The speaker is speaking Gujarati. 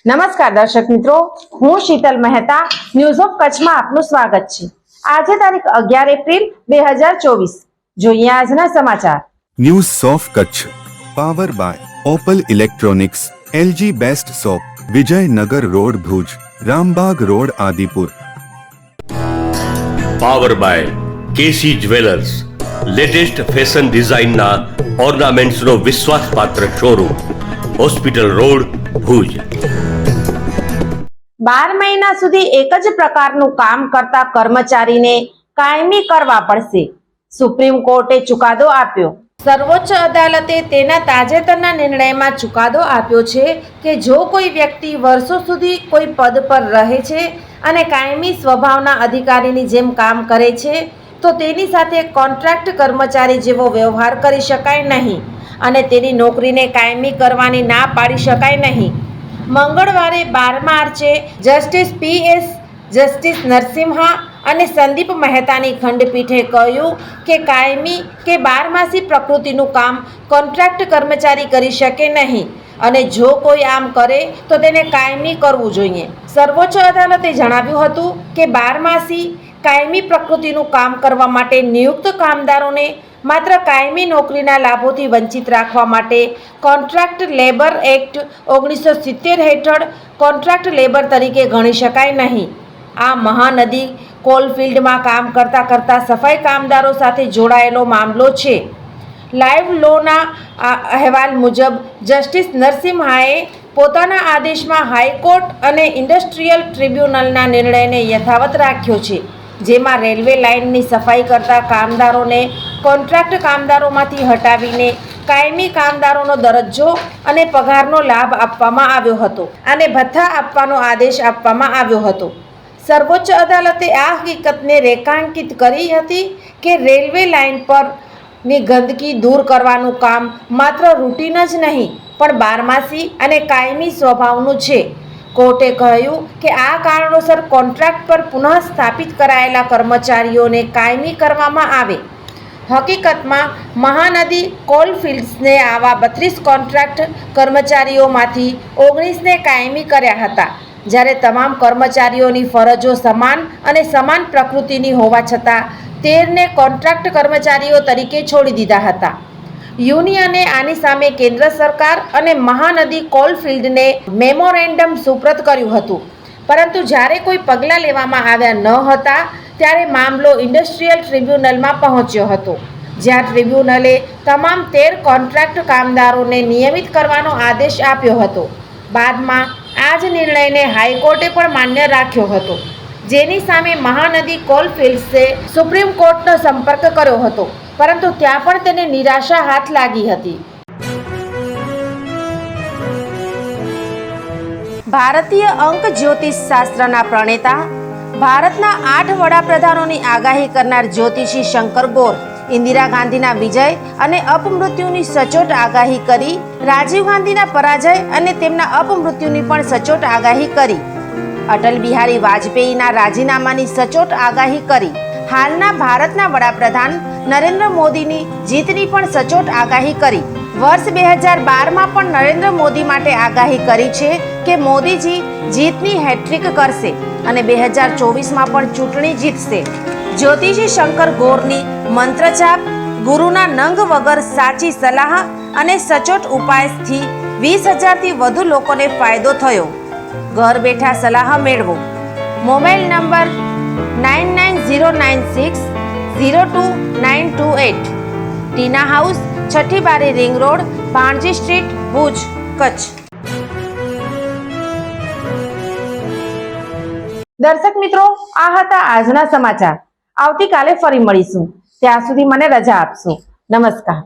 નમસ્કાર દર્શક મિત્રો, હું શીતલ મહેતા ન્યૂઝ ઓફ કચ્છમાં આપનું સ્વાગત છે। આજે તારીખ 11 એપ્રિલ 2024। જોઈએ આજના સમાચાર। News of Kutch power by Opal electronics, LG best shop, Vijaynagar road Bhuj, Rambagh road Adipur. Power by KC jewellers, latest fashion ડિઝાઇનના ઓર્નામેન્ટ્સનો વિશ્વાસપાત્ર શોરૂમ, હોસ્પિટલ રોડ ભુજ। 12 મહિના સુધી એક જ પ્રકારનું કામ કરતા કર્મચારીને કાયમી કરવા પડશે, સુપ્રીમ કોર્ટે ચુકાદો આપ્યો। સર્વોચ્ચ અદાલતે તેના તાજેતરના નિર્ણયમાં ચુકાદો આપ્યો છે કે જો કોઈ વ્યક્તિ વર્ષો સુધી કોઈ પદ પર રહે છે અને કાયમી સ્વભાવના અધિકારીની જેમ કામ કરે છે તો તેની સાથે કોન્ટ્રાક્ટ કર્મચારી જેવો વ્યવહાર કરી શકાય નહીં અને તેની નોકરીને કાયમી કરવાની ના પાડી શકાય નહીં। મંગળવારે 12 માર્ચે જસ્ટિસ PS, જસ્ટિસ નરસિમ્હા અને સંદીપ મહેતાની ખંડપીઠે કહ્યું કે કાયમી કે 12માસી પ્રકૃતિનું કામ કોન્ટ્રાક્ટ કર્મચારી કરી શકે નહીં અને જો કોઈ આમ કરે તો તેને કાયમી કરવું જોઈએ। સર્વોચ્ચ અદાલતે જણાવ્યું હતું કે 12માસી કાયમી પ્રકૃતિનું કામ કરવા માટે નિયુક્ત કામદારોને માત્ર કાયમી નોકરીના લાભોથી વંચિત રાખવા માટે કોન્ટ્રાક્ટ લેબર એક્ટ 1970 હેઠળ કોન્ટ્રાક્ટ લેબર તરીકે ગણી શકાય નહીં। આ મહાનદી કોલફિલ્ડમાં કામ કરતા સફાઈ કામદારો સાથે જોડાયેલો મામલો છે। લાઈવ લોના અહેવાલ મુજબ જસ્ટિસ નરસિમ્હાએ પોતાના આદેશમાં હાઈકોર્ટ અને ઇન્ડસ્ટ્રીયલ ટ્રિબ્યુનલના નિર્ણયને યથાવત રાખ્યો છે, જેમાં રેલવે લાઇનની સફાઈ કરતા કામદારોને કોન્ટ્રાક્ટ કામદારોમાંથી હટાવીને કાયમી કામદારોનો દરજ્જો અને પગારનો લાભ આપવામાં આવ્યો હતો અને ભથ્થા આપવાનો આદેશ આપવામાં આવ્યો હતો। સર્વોચ્ચ અદાલતે આ હકીકતને રેખાંકિત કરી હતી કે રેલવે લાઇન પરની ગંદકી દૂર કરવાનું કામ માત્ર રૂટીન જ નહીં પણ 12માસી અને કાયમી સ્વભાવનું છે। કોર્ટે કહ્યું કે આ કારણોસર કોન્ટ્રાક્ટ પર પુનઃ સ્થાપિત કરાયેલા કર્મચારીઓને કાયમી કરવામાં આવે। હકીકતમાં મહાનદી કોલફિલ્ડ્સને આવા 32 કોન્ટ્રાક્ટ કર્મચારીઓમાંથી 19ને કાયમી કર્યા હતા, જ્યારે તમામ કર્મચારીઓની ફરજો સમાન અને સમાન પ્રકૃતિની હોવા છતાં 13ને કોન્ટ્રાક્ટ કર્મચારીઓ તરીકે છોડી દીધા હતા। યુનિયને આની સામે કેન્દ્ર સરકાર અને મહાનદી કોલફિલ્ડને મેમોરેન્ડમ સુપ્રત કર્યું હતું, પરંતુ જ્યારે કોઈ પગલાં લેવામાં આવ્યા ન હતા ત્યારે મામલો ઇન્ડસ્ટ્રીયલ ટ્રિબ્યુનલમાં પહોંચ્યો હતો, જ્યાં ટ્રિબ્યુનલે તમામ 13 કોન્ટ્રાક્ટ કામદારોને નિયમિત કરવાનો આદેશ આપ્યો હતો। બાદમાં આ જ નિર્ણયને હાઈકોર્ટે પણ માન્ય રાખ્યો હતો, જેની સામે મહાનદી કોલફિલ્ડ્સે સુપ્રીમ કોર્ટનો સંપર્ક કર્યો હતો, પરંતુ ત્યાં પણ તેને નિરાશા હાથ લાગી હતી। ભારતીય અંક જ્યોતિષ શાસ્ત્રના પ્રણેતા, ભારતના 8 વડાપ્રધાનોની આગાહી કરનાર જ્યોતિષી શંકર ગોર ઇન્દિરા ગાંધીના વિજય અને અપમૃત્યુની સચોટ આગાહી કરી, રાજીવ ગાંધીના પરાજય અને તેમના અપમૃત્યુની પણ સચોટ આગાહી કરી, અટલ બિહારી વાજપેયીના રાજીનામાની સચોટ આગાહી કરી, હાલના ભારતના વડાપ્રધાન નરેન્દ્ર મોદીની જીતની પણ સચોટ આગાહી કરી। વર્ષ 2012માં પણ નરેન્દ્ર મોદી માટે આગાહી કરી છે કે મોદીજી જીતની હેટ્રિક કરશે અને 2024માં પણ ચૂંટણી જીતશે। જ્યોતિષી શંકર ગોરની મંત્રજાપ, ગુરુના નંગ વગર સાચી સલાહ અને સચોટ ઉપાયથી 20,000થી વધુ લોકોને ફાયદો થયો। ઘર બેઠા સલાહ મેળવો। Mobile number 9909602928। ટીના હાઉસ, છઠ્ઠી બારી ring road, Bhanji street, Bhuj, Kutch. દર્શક મિત્રો, આ હતા આજના સમાચાર। આવતીકાલે ફરી મળીશું, ત્યાં સુધી મને રજા આપશો। નમસ્કાર।